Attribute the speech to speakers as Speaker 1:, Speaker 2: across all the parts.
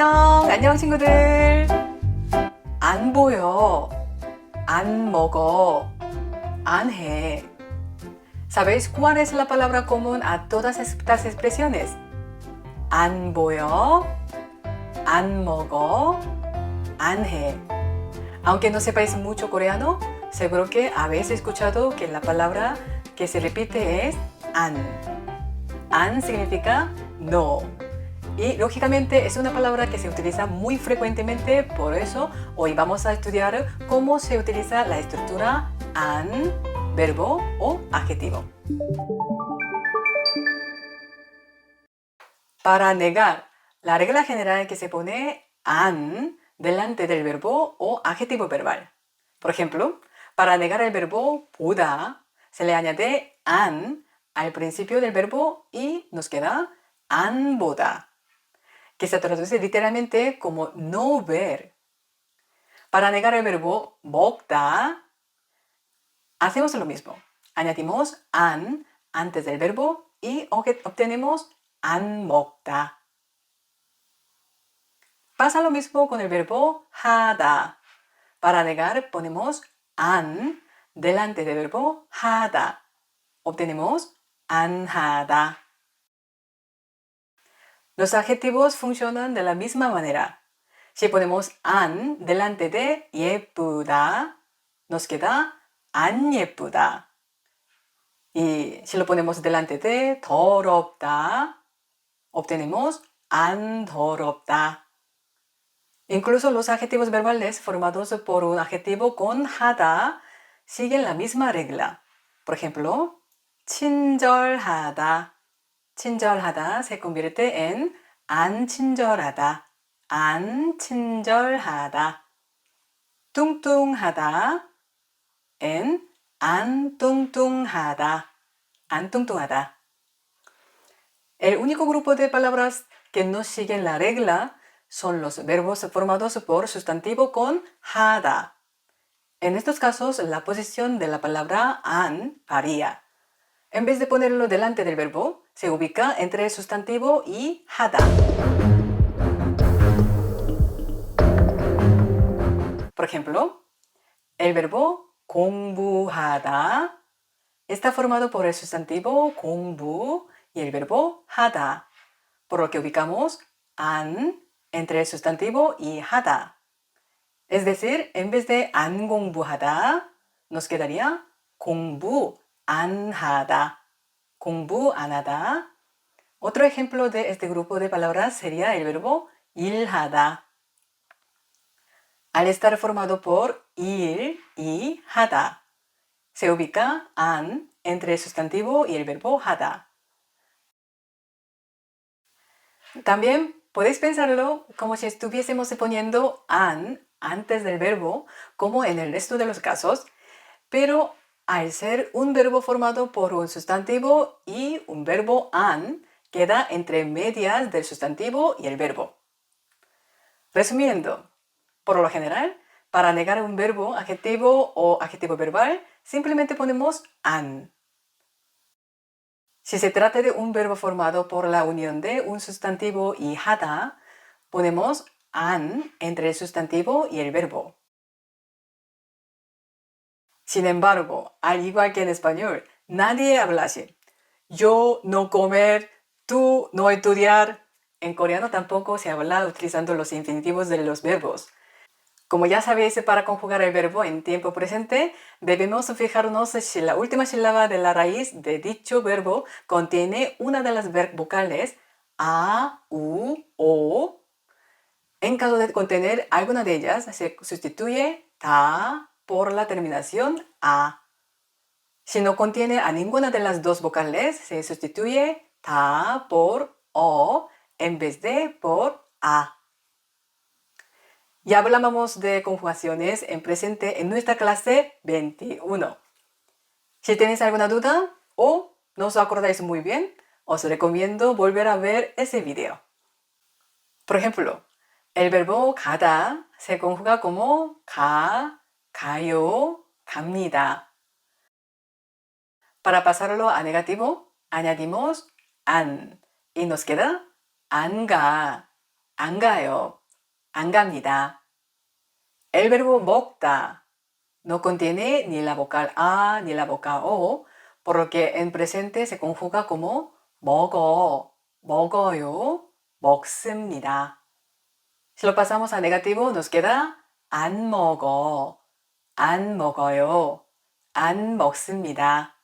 Speaker 1: 안녕 친구들. 안 보여, 안 먹어, 안 해. ¿Sabéis cuál es la palabra común a todas estas expresiones? 안 보여, 안 먹어, 안 해. Aunque no sepáis mucho coreano, seguro que habéis escuchado que la palabra que se repite es 안. 안 significa no. Y lógicamente es una palabra que se utiliza muy frecuentemente, por eso hoy vamos a estudiar cómo se utiliza la estructura an, verbo o adjetivo. Para negar, la regla general es que se pone an delante del verbo o adjetivo verbal. Por ejemplo, para negar el verbo 보다, se le añade an al principio del verbo y nos queda 안 보다, que se traduce literalmente como no ver. Para negar el verbo 먹다, hacemos lo mismo. Añadimos an antes del verbo y obtenemos 안 먹다. Pasa lo mismo con el verbo 하다. Para negar ponemos an delante del verbo 하다. Obtenemos 안 하다. Los adjetivos funcionan de la misma manera. Si ponemos an delante de 예쁘다, nos queda 안 예쁘다. Y si lo ponemos delante de 더럽다, obtenemos 안 더럽다. Incluso los adjetivos verbales formados por un adjetivo con 하다 siguen la misma regla. Por ejemplo, 친절하다. 친절하다 se convierte en 안 친절하다. 안 친절하다. 뚱뚱하다 en 안 뚱뚱하다. 안 뚱뚱하다. El único grupo de palabras que no siguen la regla son los verbos formados por sustantivo con 하다. En estos casos, la posición de la palabra 안 varía. En vez de ponerlo delante del verbo, se ubica entre el sustantivo y 하다. Por ejemplo, el verbo 공부하다 está formado por el sustantivo 공부 y el verbo 하다, por lo que ubicamos 안 entre el sustantivo y 하다. Es decir, en vez de 안 공부하다, nos quedaría 공부 안 하다. 공부 안 하다. Otro ejemplo de este grupo de palabras sería el verbo 일하다. Al estar formado por 일 y 하다, se ubica 안 entre el sustantivo y el verbo 하다. También podéis pensarlo como si estuviésemos poniendo 안 antes del verbo, como en el resto de los casos, pero al ser un verbo formado por un sustantivo y un verbo 안, queda entre medias del sustantivo y el verbo. Resumiendo, por lo general, para negar un verbo, adjetivo o adjetivo verbal, simplemente ponemos 안. Si se trata de un verbo formado por la unión de un sustantivo y 하다, ponemos 안 entre el sustantivo y el verbo. Sin embargo, al igual que en español, nadie habla así. Yo no comer, tú no estudiar. En coreano tampoco se habla utilizando los infinitivos de los verbos. Como ya sabéis, para conjugar el verbo en tiempo presente, debemos fijarnos si la última sílaba de la raíz de dicho verbo contiene una de las vocales a, u, o. En caso de contener alguna de ellas, se sustituye 다 por la terminación a. Si no contiene a ninguna de las dos vocales, se sustituye 다 por o en vez de por a. Ya hablábamos de conjugaciones en presente en nuestra clase 21. Si tenéis alguna duda o no os acordáis muy bien, os recomiendo volver a ver ese video. Por ejemplo, el verbo 가다 se conjuga como 가, 가요, 갑니다. Para pasarlo a negativo, añadimos 안 y nos queda 안 가. 안 가요. 안 갑니다. El verbo 먹다 no contiene ni la vocal A ni la vocal O, por lo que en presente se conjuga como 먹어, 먹어요, 먹습니다. Si lo pasamos a negativo nos queda 안 먹어, 안 먹어요, 안 먹습니다.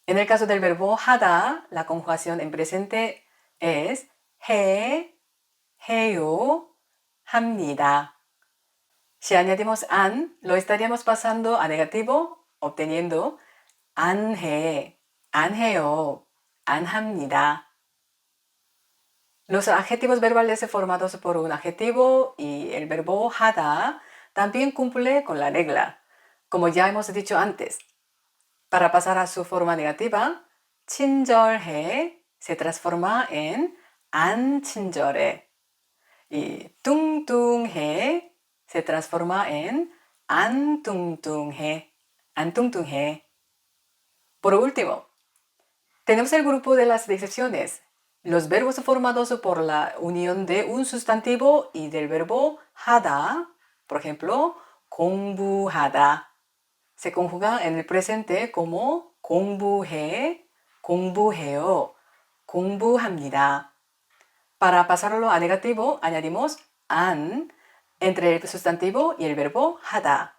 Speaker 1: En el caso del verbo 하다, la conjugación en presente es 해, 해요, 합니다. Si añadimos an, lo estaríamos pasando a negativo, obteniendo 안 해, 안 해요, 안 합니다. Los adjetivos verbales formados por un adjetivo y el verbo 하다 también cumple con la regla, como ya hemos dicho antes. Para pasar a su forma negativa, 친절해 se transforma en 안 친절해. Y 뚱뚱해 se transforma en 안 뚱뚱해, 안 뚱뚱해. Por último, tenemos el grupo de las excepciones. Los verbos formados por la unión de un sustantivo y del verbo 하다, por ejemplo, 공부하다, se conjugan en el presente como 공부해, 공부해요, 공부합니다. Para pasarlo a negativo, añadimos 안 entre el sustantivo y el verbo 하다.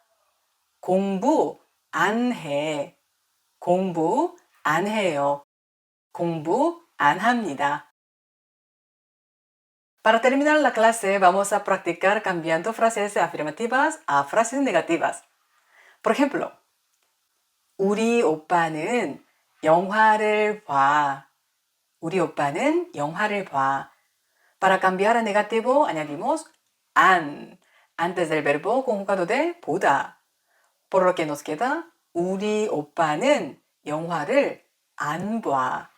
Speaker 1: 공부 안 해, 공부 안 해요, 공부 안 합니다. Para terminar la clase, vamos a practicar cambiando frases afirmativas a frases negativas. Por ejemplo, 우리 오빠는 영화를 봐. 우리 오빠는 영화를 봐. Para cambiar a negativo, añadimos 안 antes del verbo conjugado de 보다. Por lo que nos queda 우리 오빠는 영화를 안 봐.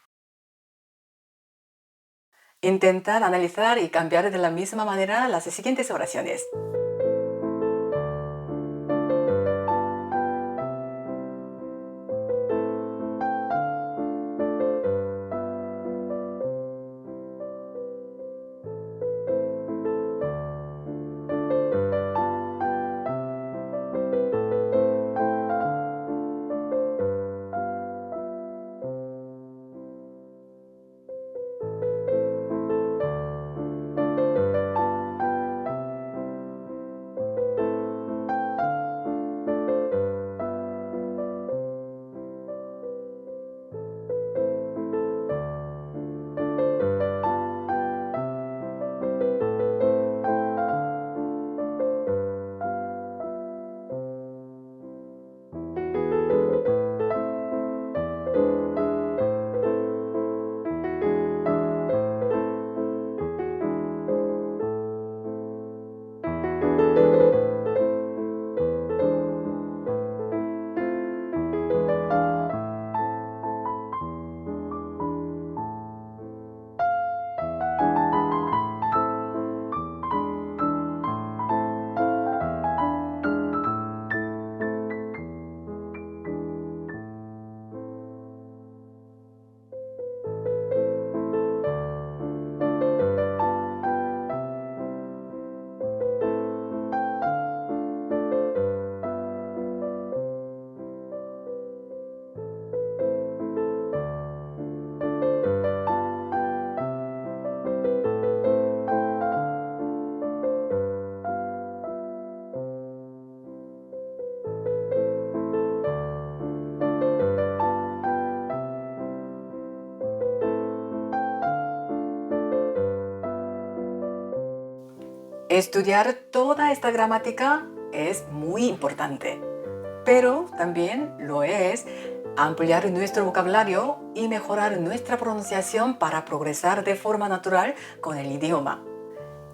Speaker 1: Intentad analizar y cambiar de la misma manera las siguientes oraciones. Estudiar toda esta gramática es muy importante, pero también lo es ampliar nuestro vocabulario y mejorar nuestra pronunciación para progresar de forma natural con el idioma.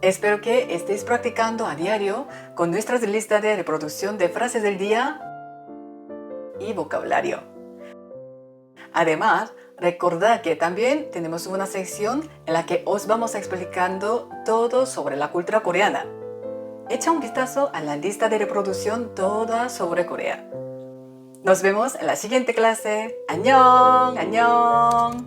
Speaker 1: Espero que estéis practicando a diario con nuestras listas de reproducción de frases del día y vocabulario. Además, recordad que también tenemos una sección en la que os vamos explicando todo sobre la cultura coreana. Echa un vistazo a la lista de reproducción toda sobre Corea. Nos vemos en la siguiente clase. ¡안녕! ¡안녕!